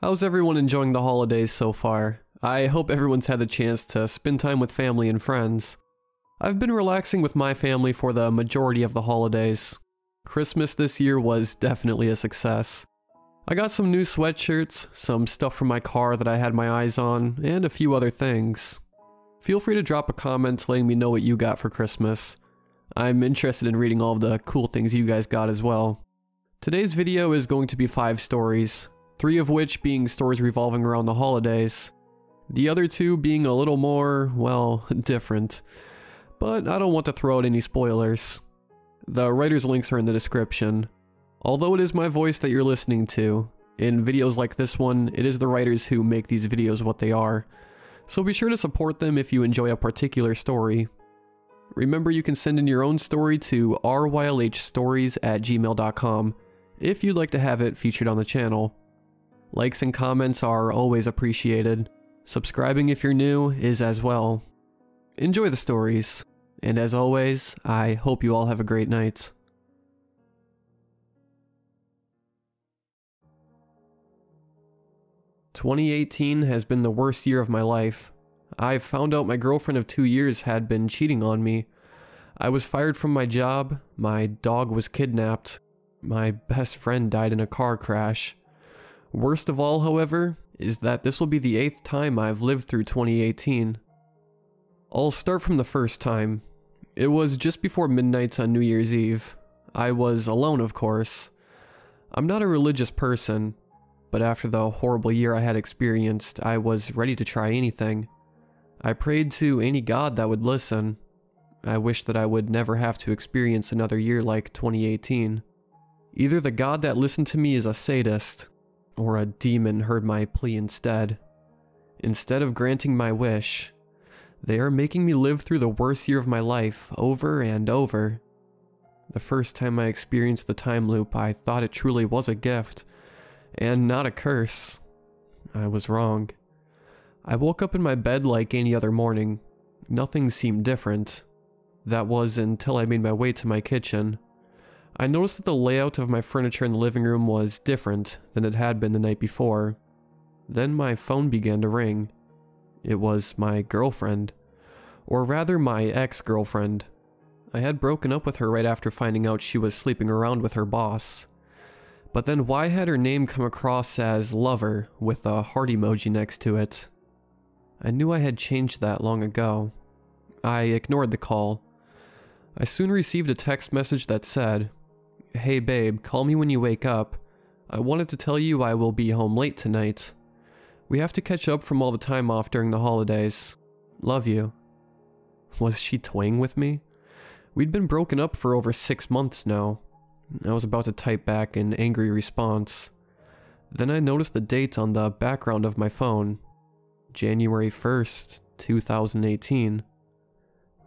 How's everyone enjoying the holidays so far? I hope everyone's had the chance to spend time with family and friends. I've been relaxing with my family for the majority of the holidays. Christmas this year was definitely a success. I got some new sweatshirts, some stuff from my car that I had my eyes on, and a few other things. Feel free to drop a comment letting me know what you got for Christmas. I'm interested in reading all of the cool things you guys got as well. Today's video is going to be 5 stories, 3 of which being stories revolving around the holidays. The other 2 being a little more, well, different. But I don't want to throw out any spoilers. The writer's links are in the description. Although it is my voice that you're listening to, in videos like this one, it is the writers who make these videos what they are. So be sure to support them if you enjoy a particular story. Remember, you can send in your own story to rylhstories@gmail.com if you'd like to have it featured on the channel. Likes and comments are always appreciated. Subscribing if you're new is as well. Enjoy the stories, and as always, I hope you all have a great night. "2018 has been the worst year of my life. I found out my girlfriend of 2 years had been cheating on me. I was fired from my job, my dog was kidnapped, my best friend died in a car crash. Worst of all, however, is that this will be the 8th time I've lived through 2018. I'll start from the first time. It was just before midnight on New Year's Eve. I was alone, of course. I'm not a religious person, but after the horrible year I had experienced, I was ready to try anything. I prayed to any god that would listen. I wished that I would never have to experience another year like 2018. Either the god that listened to me is a sadist, or a demon heard my plea instead. Instead of granting my wish, they are making me live through the worst year of my life over and over. The first time I experienced the time loop, I thought it truly was a gift, and not a curse. I was wrong. I woke up in my bed like any other morning. Nothing seemed different. That was until I made my way to my kitchen. I noticed that the layout of my furniture in the living room was different than it had been the night before. Then my phone began to ring. It was my girlfriend. Or rather, my ex-girlfriend. I had broken up with her right after finding out she was sleeping around with her boss. But then why had her name come across as Lover with a heart emoji next to it? I knew I had changed that long ago. I ignored the call. I soon received a text message that said, "Hey babe, call me when you wake up. I wanted to tell you I will be home late tonight. We have to catch up from all the time off during the holidays. Love you." Was she toying with me? We'd been broken up for over 6 months now. I was about to type back an angry response. Then I noticed the date on the background of my phone. January 1st, 2018.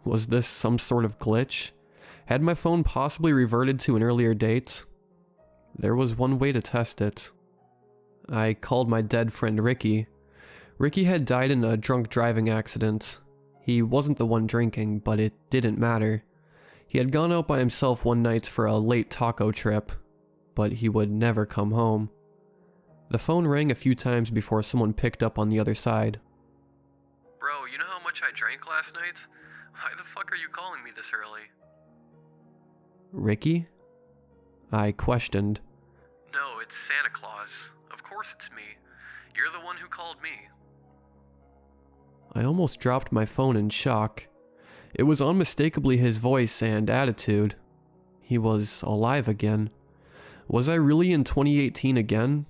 Was this some sort of glitch? Had my phone possibly reverted to an earlier date? There was one way to test it. I called my dead friend Ricky. Ricky had died in a drunk driving accident. He wasn't the one drinking, but it didn't matter. He had gone out by himself one night for a late taco trip, but he would never come home. The phone rang a few times before someone picked up on the other side. "Bro, you know how much I drank last night? Why the fuck are you calling me this early?" Ricky? I questioned. "No, it's Santa Claus. Of course it's me. You're the one who called me." I almost dropped my phone in shock. It was unmistakably his voice and attitude. He was alive again. Was I really in 2018 again?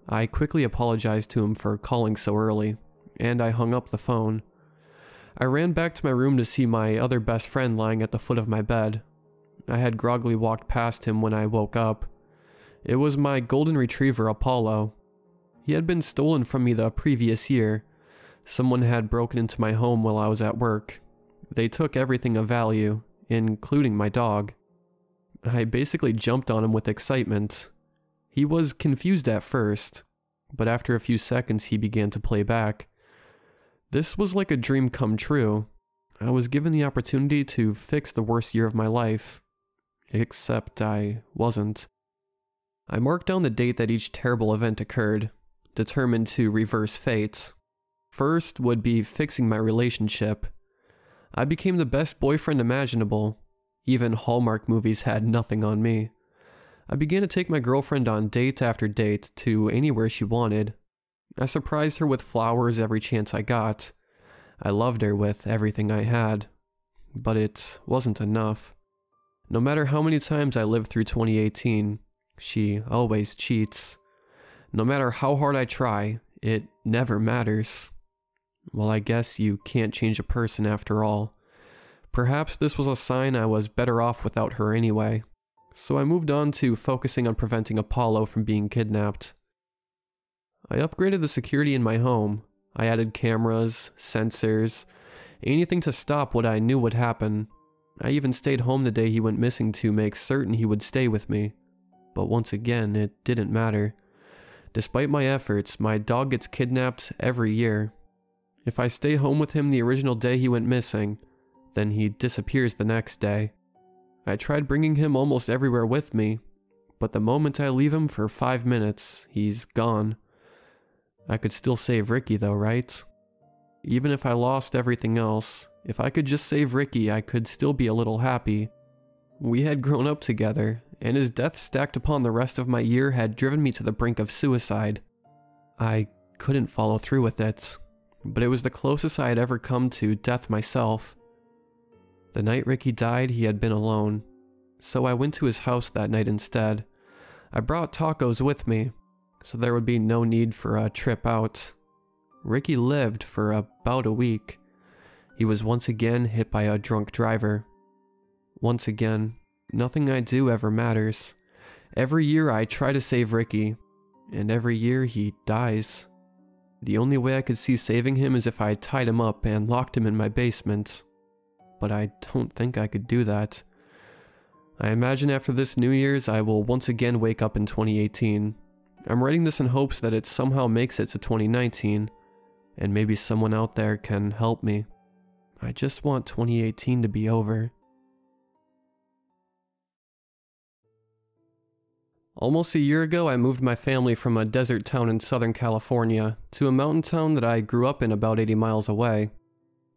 I quickly apologized to him for calling so early, and I hung up the phone. I ran back to my room to see my other best friend lying at the foot of my bed. I had groggily walked past him when I woke up. It was my golden retriever, Apollo. He had been stolen from me the previous year. Someone had broken into my home while I was at work. They took everything of value, including my dog. I basically jumped on him with excitement. He was confused at first, but after a few seconds he began to play back. This was like a dream come true. I was given the opportunity to fix the worst year of my life. Except I wasn't. I marked down the date that each terrible event occurred. determined to reverse fate. First would be fixing my relationship. I became the best boyfriend imaginable. Even Hallmark movies had nothing on me. I began to take my girlfriend on date after date to anywhere she wanted. I surprised her with flowers every chance I got. I loved her with everything I had. But it wasn't enough. No matter how many times I lived through 2018, she always cheats. No matter how hard I try, it never matters. Well, I guess you can't change a person after all. Perhaps this was a sign I was better off without her anyway. So I moved on to focusing on preventing Apollo from being kidnapped. I upgraded the security in my home. I added cameras, sensors, anything to stop what I knew would happen. I even stayed home the day he went missing to make certain he would stay with me. But once again, it didn't matter. Despite my efforts, my dog gets kidnapped every year. If I stay home with him the original day he went missing, then he disappears the next day. I tried bringing him almost everywhere with me, but the moment I leave him for 5 minutes, he's gone. I could still save Ricky though, right? Even if I lost everything else, if I could just save Ricky, I could still be a little happy. We had grown up together, and his death stacked upon the rest of my year had driven me to the brink of suicide. I couldn't follow through with it, but it was the closest I had ever come to death myself. The night Ricky died, he had been alone, so I went to his house that night instead. I brought tacos with me, so there would be no need for a trip out. Ricky lived for about a week. He was once again hit by a drunk driver. Once again, nothing I do ever matters. Every year I try to save Ricky, and every year he dies. The only way I could see saving him is if I tied him up and locked him in my basement. But I don't think I could do that. I imagine after this New Year's I will once again wake up in 2018. I'm writing this in hopes that it somehow makes it to 2019, and maybe someone out there can help me. I just want 2018 to be over. Almost a year ago, I moved my family from a desert town in Southern California to a mountain town that I grew up in about 80 miles away.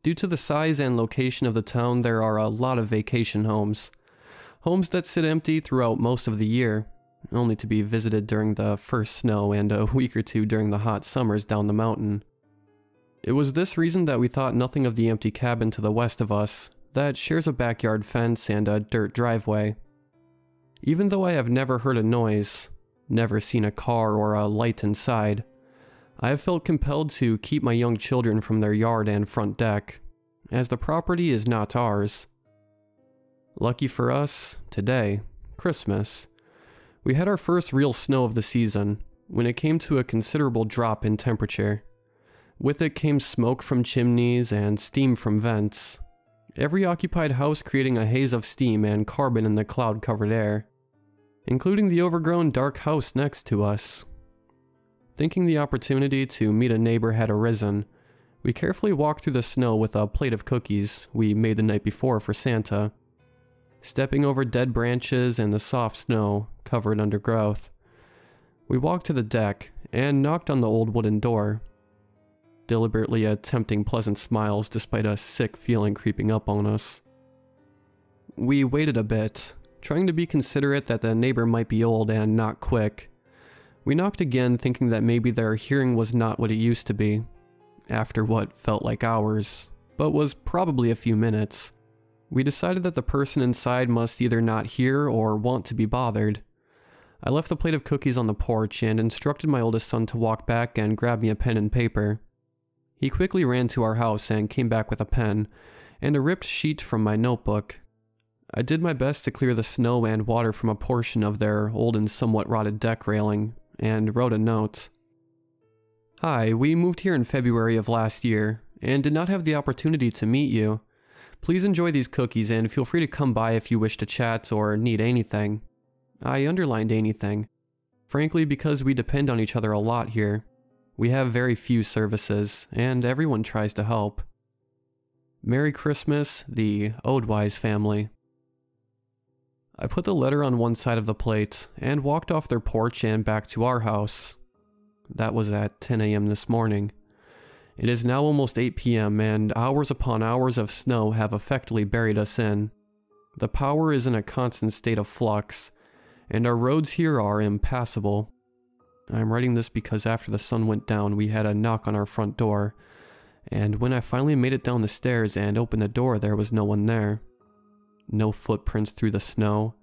Due to the size and location of the town, there are a lot of vacation homes. Homes that sit empty throughout most of the year, only to be visited during the first snow and a week or two during the hot summers down the mountain. It was this reason that we thought nothing of the empty cabin to the west of us, that shares a backyard fence and a dirt driveway. Even though I have never heard a noise, never seen a car or a light inside, I have felt compelled to keep my young children from their yard and front deck, as the property is not ours. Lucky for us, today, Christmas, we had our first real snow of the season, when it came to a considerable drop in temperature. With it came smoke from chimneys and steam from vents, every occupied house creating a haze of steam and carbon in the cloud-covered air, including the overgrown dark house next to us. Thinking the opportunity to meet a neighbor had arisen, we carefully walked through the snow with a plate of cookies we made the night before for Santa, stepping over dead branches and the soft snow covered undergrowth. We walked to the deck and knocked on the old wooden door, deliberately attempting pleasant smiles despite a sick feeling creeping up on us. We waited a bit, trying to be considerate that the neighbor might be old and not quick. We knocked again, thinking that maybe their hearing was not what it used to be, after what felt like hours, but was probably a few minutes. We decided that the person inside must either not hear or want to be bothered. I left the plate of cookies on the porch and instructed my oldest son to walk back and grab me a pen and paper. He quickly ran to our house and came back with a pen and a ripped sheet from my notebook. I did my best to clear the snow and water from a portion of their old and somewhat rotted deck railing, and wrote a note. Hi, we moved here in February of last year, and did not have the opportunity to meet you. Please enjoy these cookies and feel free to come by if you wish to chat or need anything. I underlined anything, frankly because we depend on each other a lot here. We have very few services, and everyone tries to help. Merry Christmas, the Odewise family. I put the letter on one side of the plate, and walked off their porch and back to our house. That was at 10 a.m. this morning. It is now almost 8 p.m. and hours upon hours of snow have effectively buried us in. The power is in a constant state of flux, and our roads here are impassable. I'm writing this because after the sun went down, we had a knock on our front door, and when I finally made it down the stairs and opened the door, there was no one there. No footprints through the snow,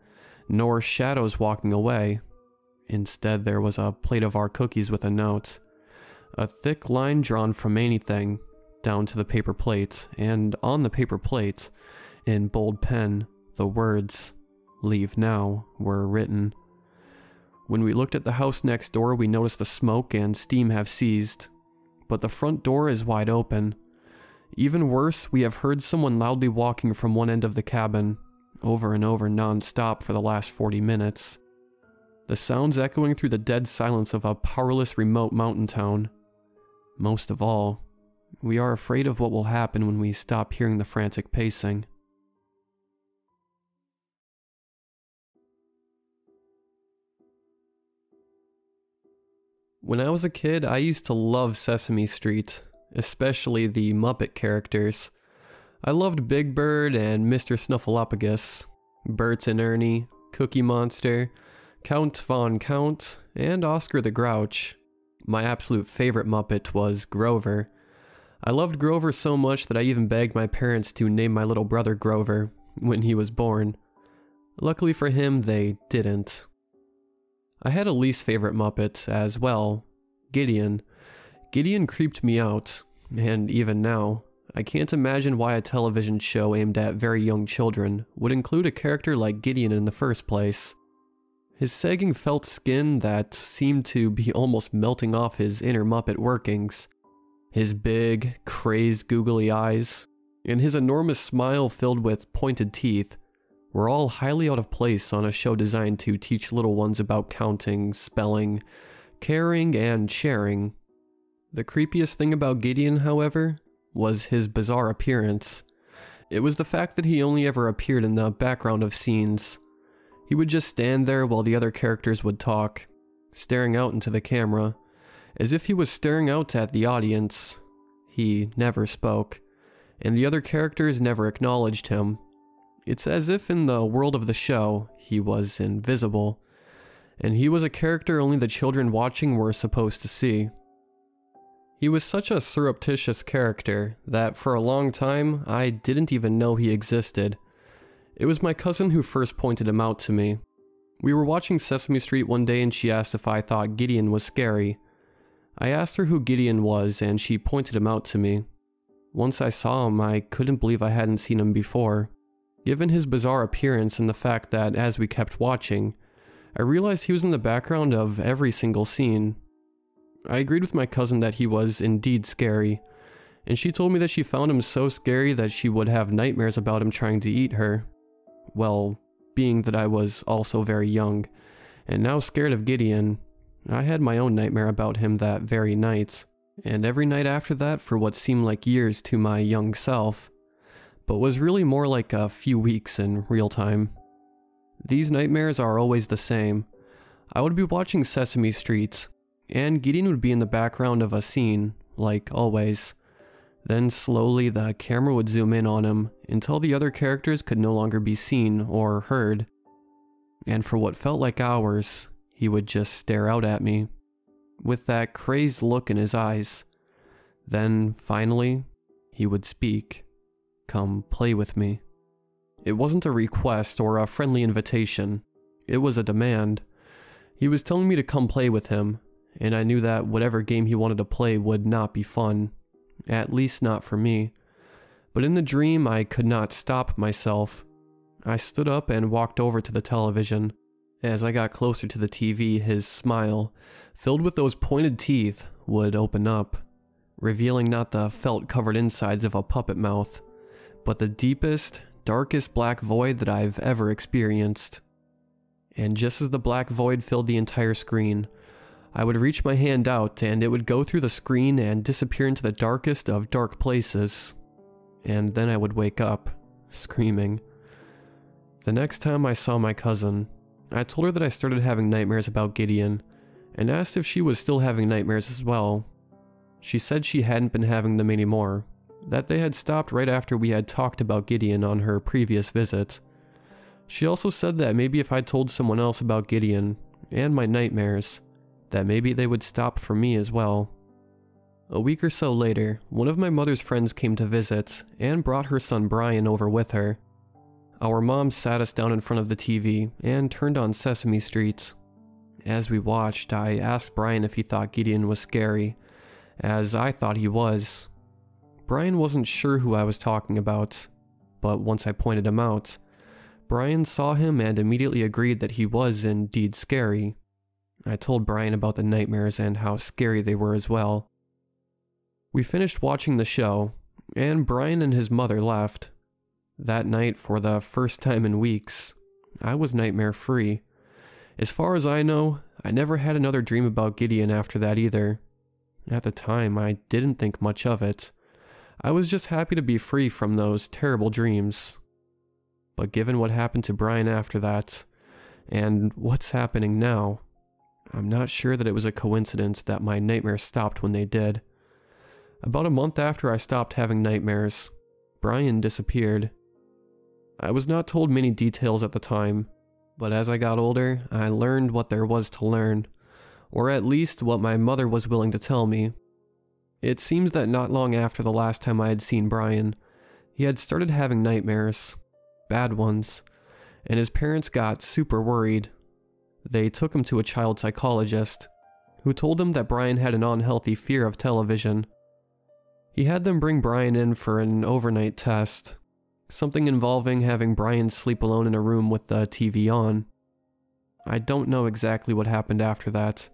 nor shadows walking away. Instead, there was a plate of our cookies with a note. A thick line drawn from anything down to the paper plates, and on the paper plates, in bold pen, the words, "Leave now," were written. When we looked at the house next door, we noticed the smoke and steam have ceased, but the front door is wide open. Even worse, we have heard someone loudly walking from one end of the cabin, over and over non-stop for the last 40 minutes. The sounds echoing through the dead silence of a powerless remote mountain town. Most of all, we are afraid of what will happen when we stop hearing the frantic pacing. When I was a kid, I used to love Sesame Street, especially the Muppet characters. I loved Big Bird and Mr. Snuffleupagus, Bert and Ernie, Cookie Monster, Count Von Count, and Oscar the Grouch. My absolute favorite Muppet was Grover. I loved Grover so much that I even begged my parents to name my little brother Grover when he was born. Luckily for him, they didn't. I had a least favorite Muppet as well, Gideon. Gideon creeped me out, and even now, I can't imagine why a television show aimed at very young children would include a character like Gideon in the first place. His sagging felt skin that seemed to be almost melting off his inner Muppet workings, his big, crazed, googly eyes, and his enormous smile filled with pointed teeth were all highly out of place on a show designed to teach little ones about counting, spelling, caring, and sharing. The creepiest thing about Gideon, however, was his bizarre appearance. It was the fact that he only ever appeared in the background of scenes. He would just stand there while the other characters would talk, staring out into the camera, as if he was staring out at the audience. He never spoke, and the other characters never acknowledged him. It's as if in the world of the show, he was invisible, and he was a character only the children watching were supposed to see. He was such a surreptitious character that for a long time, I didn't even know he existed. It was my cousin who first pointed him out to me. We were watching Sesame Street one day and she asked if I thought Gideon was scary. I asked her who Gideon was and she pointed him out to me. Once I saw him, I couldn't believe I hadn't seen him before. Given his bizarre appearance and the fact that as we kept watching, I realized he was in the background of every single scene. I agreed with my cousin that he was indeed scary, and she told me that she found him so scary that she would have nightmares about him trying to eat her. Well, being that I was also very young, and now scared of Gideon, I had my own nightmare about him that very night, and every night after that for what seemed like years to my young self, but was really more like a few weeks in real time. These nightmares are always the same. I would be watching Sesame Street, and Gideon would be in the background of a scene, like always. Then slowly the camera would zoom in on him until the other characters could no longer be seen or heard. And for what felt like hours, he would just stare out at me, with that crazed look in his eyes. Then, finally, he would speak. Come play with me. It wasn't a request or a friendly invitation. It was a demand. He was telling me to come play with him, and I knew that whatever game he wanted to play would not be fun. At least not for me. But in the dream, I could not stop myself. I stood up and walked over to the television. As I got closer to the TV, his smile, filled with those pointed teeth, would open up, revealing not the felt-covered insides of a puppet mouth, but the deepest, darkest black void that I've ever experienced. And just as the black void filled the entire screen, I would reach my hand out and it would go through the screen and disappear into the darkest of dark places. And then I would wake up, screaming. The next time I saw my cousin, I told her that I started having nightmares about Gideon, and asked if she was still having nightmares as well. She said she hadn't been having them anymore, that they had stopped right after we had talked about Gideon on her previous visit. She also said that maybe if I told someone else about Gideon and my nightmares, that maybe they would stop for me as well. A week or so later, one of my mother's friends came to visit and brought her son Brian over with her. Our mom sat us down in front of the TV and turned on Sesame Street. As we watched, I asked Brian if he thought Gideon was scary, as I thought he was. Brian wasn't sure who I was talking about, but once I pointed him out, Brian saw him and immediately agreed that he was indeed scary. I told Brian about the nightmares and how scary they were as well. We finished watching the show, and Brian and his mother left. That night, for the first time in weeks, I was nightmare-free. As far as I know, I never had another dream about Gideon after that either. At the time, I didn't think much of it. I was just happy to be free from those terrible dreams. But given what happened to Brian after that, and what's happening now, I'm not sure that it was a coincidence that my nightmares stopped when they did. About a month after I stopped having nightmares, Brian disappeared. I was not told many details at the time, but as I got older, I learned what there was to learn, or at least what my mother was willing to tell me. It seems that not long after the last time I had seen Brian, he had started having nightmares, bad ones, and his parents got super worried. They took him to a child psychologist, who told him that Brian had an unhealthy fear of television. He had them bring Brian in for an overnight test, something involving having Brian sleep alone in a room with the TV on. I don't know exactly what happened after that.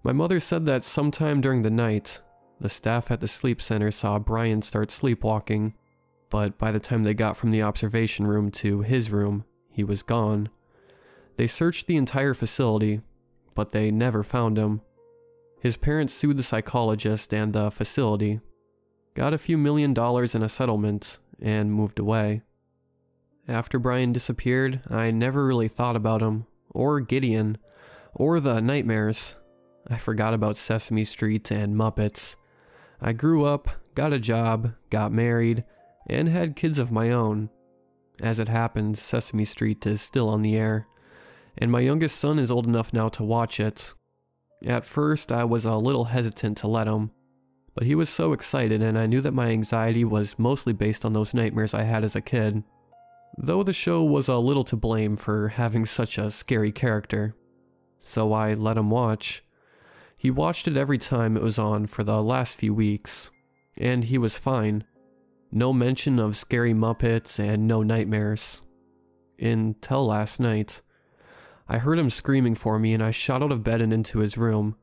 My mother said that sometime during the night, the staff at the sleep center saw Brian start sleepwalking, but by the time they got from the observation room to his room, he was gone. They searched the entire facility, but they never found him. His parents sued the psychologist and the facility, got a few $1 million in a settlement, and moved away. After Brian disappeared, I never really thought about him, or Gideon, or the nightmares. I forgot about Sesame Street and Muppets. I grew up, got a job, got married, and had kids of my own. As it happens, Sesame Street is still on the air, and my youngest son is old enough now to watch it. At first, I was a little hesitant to let him, but he was so excited, and I knew that my anxiety was mostly based on those nightmares I had as a kid, though the show was a little to blame for having such a scary character. So I let him watch. He watched it every time it was on for the last few weeks, and he was fine. No mention of scary Muppets and no nightmares. Until last night. I heard him screaming for me, and I shot out of bed and into his room.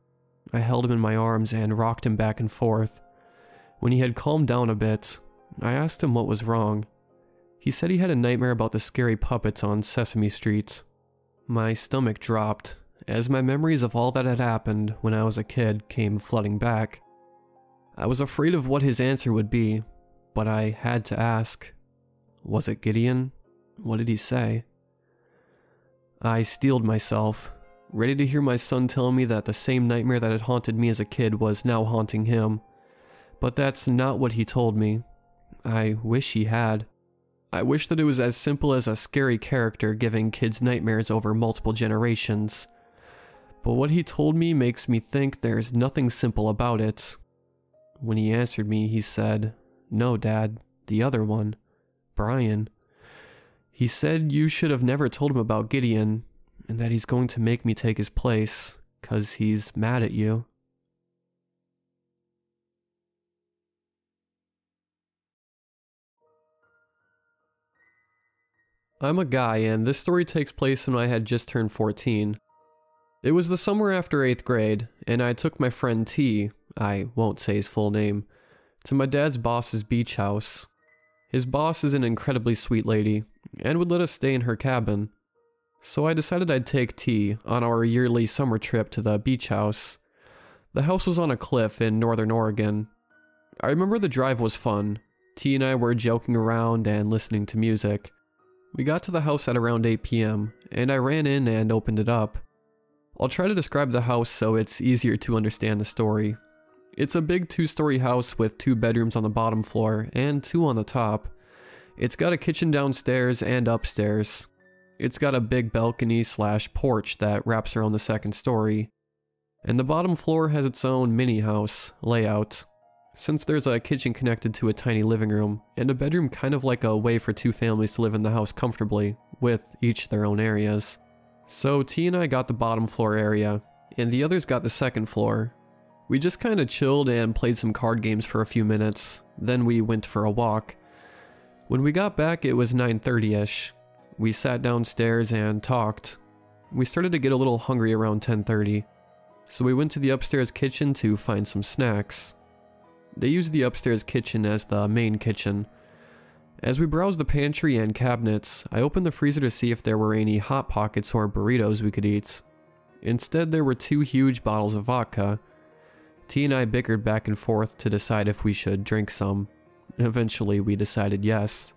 I held him in my arms and rocked him back and forth. When he had calmed down a bit, I asked him what was wrong. He said he had a nightmare about the scary puppets on Sesame Street. My stomach dropped, as my memories of all that had happened when I was a kid came flooding back. I was afraid of what his answer would be, but I had to ask. Was it Gideon? What did he say? I steeled myself, ready to hear my son tell me that the same nightmare that had haunted me as a kid was now haunting him. But that's not what he told me. I wish he had. I wish that it was as simple as a scary character giving kids nightmares over multiple generations. But what he told me makes me think there's nothing simple about it. When he answered me, he said, "No, Dad, the other one, Brian. He said you should have never told him about Gideon, and that he's going to make me take his place, 'cause he's mad at you." I'm a guy, and this story takes place when I had just turned 14. It was the summer after 8th grade, and I took my friend T, I won't say his full name, to my dad's boss's beach house. His boss is an incredibly sweet lady, and would let us stay in her cabin. So I decided I'd take T on our yearly summer trip to the beach house. The house was on a cliff in northern Oregon. I remember the drive was fun. T and I were joking around and listening to music. We got to the house at around 8 p.m., and I ran in and opened it up. I'll try to describe the house so it's easier to understand the story. It's a big 2-story house with 2 bedrooms on the bottom floor and 2 on the top. It's got a kitchen downstairs and upstairs. It's got a big balcony/porch that wraps around the 2nd story. And the bottom floor has its own mini house layout, since there's a kitchen connected to a tiny living room, and a bedroom kind of like a way for 2 families to live in the house comfortably, with each their own areas. So T and I got the bottom floor area, and the others got the 2nd floor. We just kinda chilled and played some card games for a few minutes, then we went for a walk. When we got back it was 9:30ish. We sat downstairs and talked. We started to get a little hungry around 10:30, so we went to the upstairs kitchen to find some snacks. They used the upstairs kitchen as the main kitchen. As we browsed the pantry and cabinets, I opened the freezer to see if there were any Hot Pockets or burritos we could eat. Instead, there were 2 huge bottles of vodka. T and I bickered back and forth to decide if we should drink some. Eventually, we decided yes.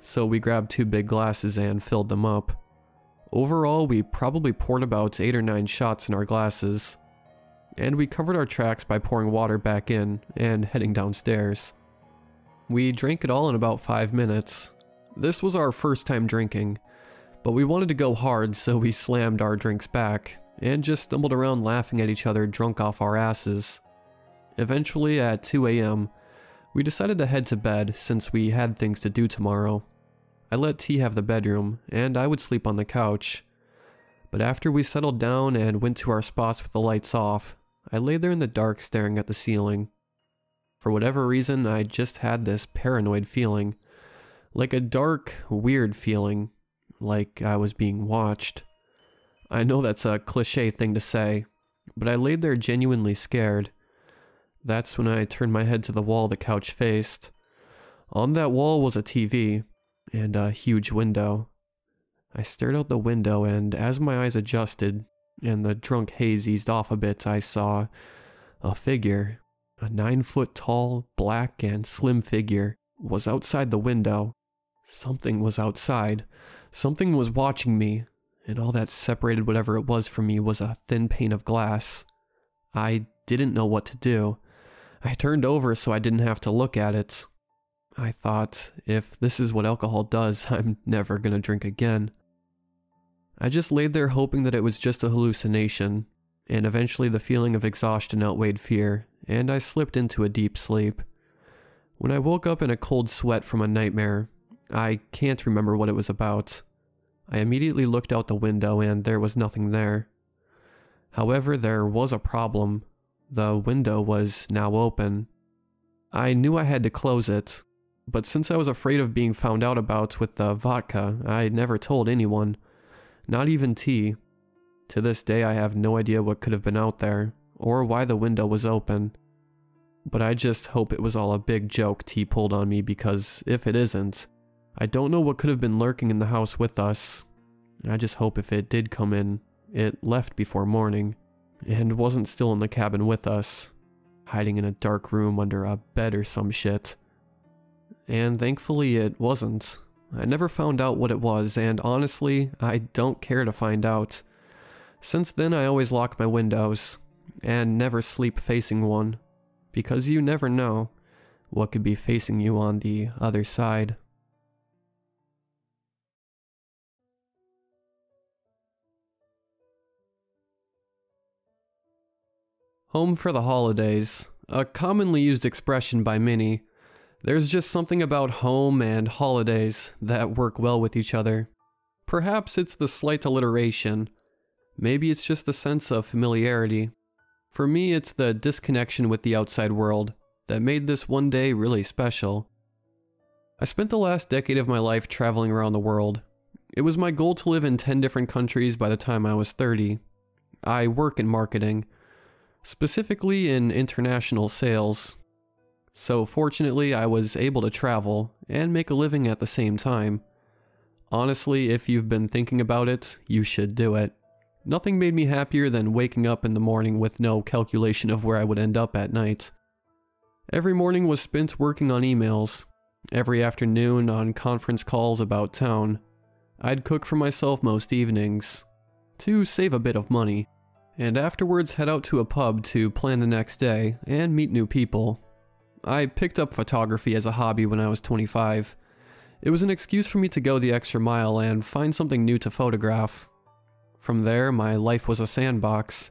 So we grabbed 2 big glasses and filled them up. Overall, we probably poured about 8 or 9 shots in our glasses. And we covered our tracks by pouring water back in and heading downstairs. We drank it all in about 5 minutes. This was our first time drinking, but we wanted to go hard, so we slammed our drinks back and just stumbled around laughing at each other drunk off our asses. Eventually, at 2 a.m., we decided to head to bed since we had things to do tomorrow. I let T have the bedroom, and I would sleep on the couch. But after we settled down and went to our spots with the lights off, I lay there in the dark staring at the ceiling. For whatever reason, I just had this paranoid feeling. Like a dark, weird feeling. Like I was being watched. I know that's a cliche thing to say, but I laid there genuinely scared. That's when I turned my head to the wall the couch faced. On that wall was a TV, and a huge window. I stared out the window, and as my eyes adjusted, and the drunk haze eased off a bit, I saw a figure. A 9-foot tall, black and slim figure was outside the window. Something was outside. Something was watching me, and all that separated whatever it was from me was a thin pane of glass. I didn't know what to do. I turned over so I didn't have to look at it. I thought, if this is what alcohol does, I'm never gonna drink again. I just laid there hoping that it was just a hallucination, and eventually the feeling of exhaustion outweighed fear, and I slipped into a deep sleep. When I woke up in a cold sweat from a nightmare, I can't remember what it was about. I immediately looked out the window and there was nothing there. However, there was a problem. The window was now open. I knew I had to close it, but since I was afraid of being found out about with the vodka, I never told anyone. Not even T. To this day, I have no idea what could have been out there, or why the window was open. But I just hope it was all a big joke T pulled on me, because if it isn't, I don't know what could have been lurking in the house with us. I just hope if it did come in, it left before morning, and wasn't still in the cabin with us, hiding in a dark room under a bed or some shit. And thankfully it wasn't. I never found out what it was, and honestly, I don't care to find out. Since then, I always lock my windows, and never sleep facing one, because you never know what could be facing you on the other side. Home for the holidays, a commonly used expression by many. There's just something about home and holidays that work well with each other. Perhaps it's the slight alliteration. Maybe it's just the sense of familiarity. For me, it's the disconnection with the outside world that made this one day really special. I spent the last decade of my life traveling around the world. It was my goal to live in 10 different countries by the time I was 30. I work in marketing, specifically in international sales. So fortunately, I was able to travel and make a living at the same time. Honestly, if you've been thinking about it, you should do it. Nothing made me happier than waking up in the morning with no calculation of where I would end up at night. Every morning was spent working on emails. Every afternoon on conference calls about town. I'd cook for myself most evenings. to save a bit of money, and afterwards head out to a pub to plan the next day and meet new people. I picked up photography as a hobby when I was 25. It was an excuse for me to go the extra mile and find something new to photograph. From there, my life was a sandbox,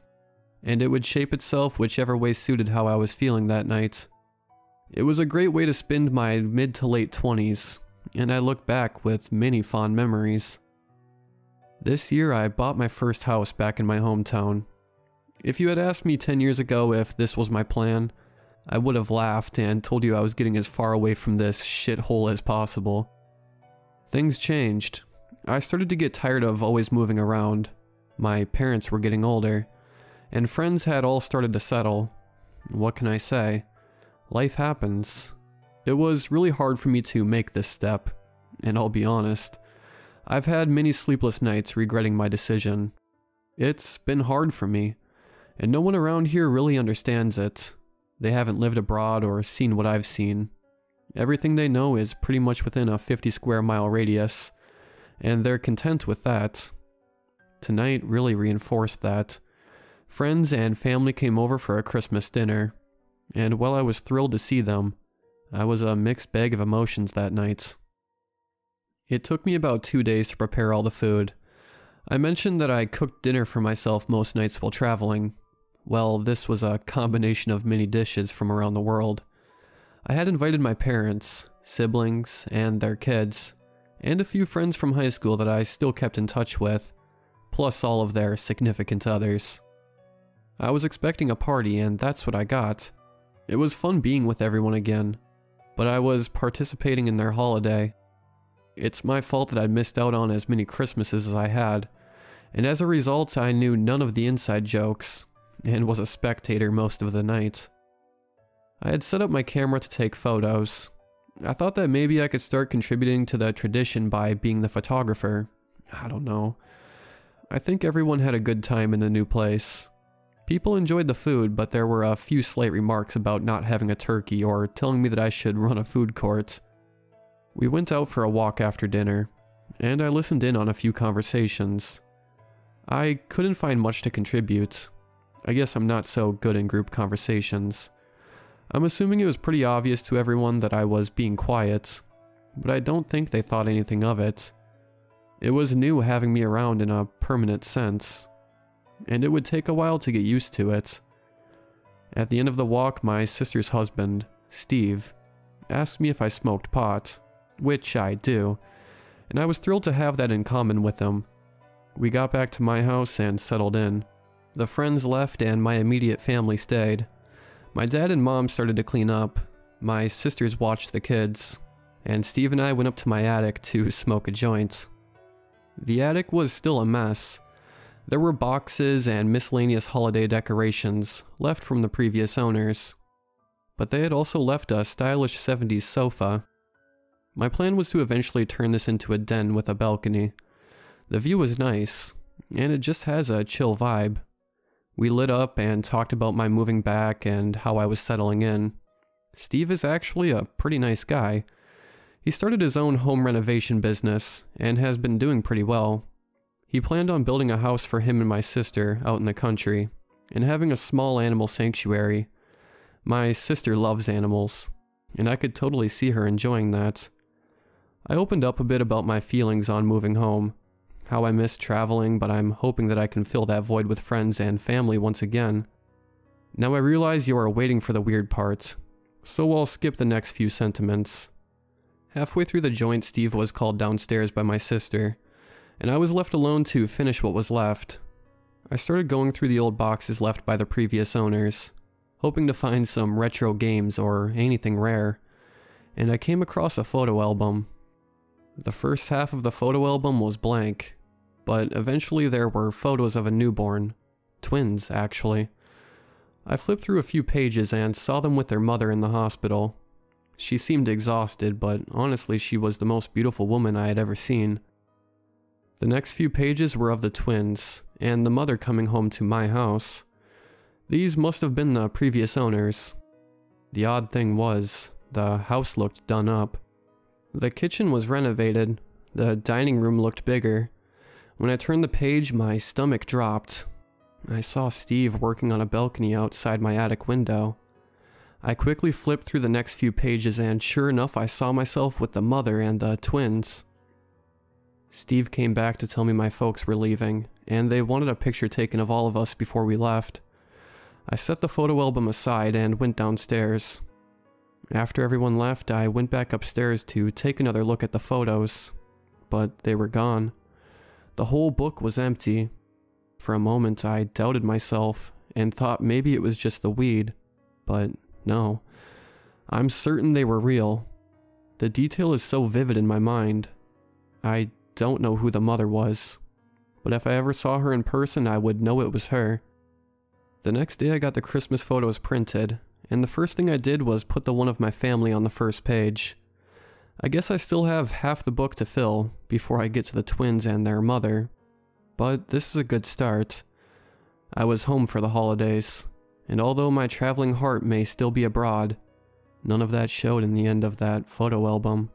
and it would shape itself whichever way suited how I was feeling that night. It was a great way to spend my mid to late 20s, and I look back with many fond memories. This year, I bought my first house back in my hometown. If you had asked me 10 years ago if this was my plan, I would have laughed and told you I was getting as far away from this shithole as possible. Things changed. I started to get tired of always moving around. My parents were getting older, and friends had all started to settle. What can I say? Life happens. It was really hard for me to make this step, and I'll be honest, I've had many sleepless nights regretting my decision. It's been hard for me, and no one around here really understands it. They haven't lived abroad or seen what I've seen. Everything they know is pretty much within a 50 square mile radius, and they're content with that. Tonight really reinforced that. Friends and family came over for a Christmas dinner, and while I was thrilled to see them, I was a mixed bag of emotions that night. It took me about 2 days to prepare all the food. I mentioned that I cooked dinner for myself most nights while traveling. Well, this was a combination of many dishes from around the world. I had invited my parents, siblings, and their kids, and a few friends from high school that I still kept in touch with, plus all of their significant others. I was expecting a party, and that's what I got. It was fun being with everyone again, but I was participating in their holiday. It's my fault that I'd missed out on as many Christmases as I had, and as a result I knew none of the inside jokes, and was a spectator most of the night. I had set up my camera to take photos. I thought that maybe I could start contributing to the tradition by being the photographer. I don't know. I think everyone had a good time in the new place. People enjoyed the food, but there were a few slight remarks about not having a turkey or telling me that I should run a food court. We went out for a walk after dinner, and I listened in on a few conversations. I couldn't find much to contribute. I guess I'm not so good in group conversations. I'm assuming it was pretty obvious to everyone that I was being quiet, but I don't think they thought anything of it. It was new having me around in a permanent sense, and it would take a while to get used to it. At the end of the walk, my sister's husband, Steve, asked me if I smoked pot, which I do, and I was thrilled to have that in common with him. We got back to my house and settled in. The friends left and my immediate family stayed. My dad and mom started to clean up, my sisters watched the kids, and Steve and I went up to my attic to smoke a joint. The attic was still a mess. There were boxes and miscellaneous holiday decorations left from the previous owners, but they had also left a stylish 70s sofa. My plan was to eventually turn this into a den with a balcony. The view was nice, and it just has a chill vibe. We lit up and talked about my moving back and how I was settling in. Steve is actually a pretty nice guy. He started his own home renovation business and has been doing pretty well. He planned on building a house for him and my sister out in the country and having a small animal sanctuary. My sister loves animals, and I could totally see her enjoying that. I opened up a bit about my feelings on moving home, how I miss traveling, but I'm hoping that I can fill that void with friends and family once again. Now I realize you are waiting for the weird parts, so I'll skip the next few sentiments. Halfway through the joint, Steve was called downstairs by my sister, and I was left alone to finish what was left. I started going through the old boxes left by the previous owners, hoping to find some retro games or anything rare, and I came across a photo album. The first half of the photo album was blank, but eventually there were photos of a newborn. Twins, actually. I flipped through a few pages and saw them with their mother in the hospital. She seemed exhausted, but honestly she was the most beautiful woman I had ever seen. The next few pages were of the twins, and the mother coming home to my house. These must have been the previous owners. The odd thing was, the house looked done up. The kitchen was renovated, the dining room looked bigger. When I turned the page, my stomach dropped. I saw Steve working on a balcony outside my attic window. I quickly flipped through the next few pages and sure enough I saw myself with the mother and the twins. Steve came back to tell me my folks were leaving, and they wanted a picture taken of all of us before we left. I set the photo album aside and went downstairs. After everyone left, I went back upstairs to take another look at the photos, but they were gone. The whole book was empty. For a moment I doubted myself and thought maybe it was just the weed, but no. I'm certain they were real. The detail is so vivid in my mind. I don't know who the mother was, but if I ever saw her in person, I would know it was her. The next day I got the Christmas photos printed, and the first thing I did was put the one of my family on the first page. I guess I still have half the book to fill before I get to the twins and their mother, but this is a good start. I was home for the holidays, and although my traveling heart may still be abroad, none of that showed in the end of that photo album.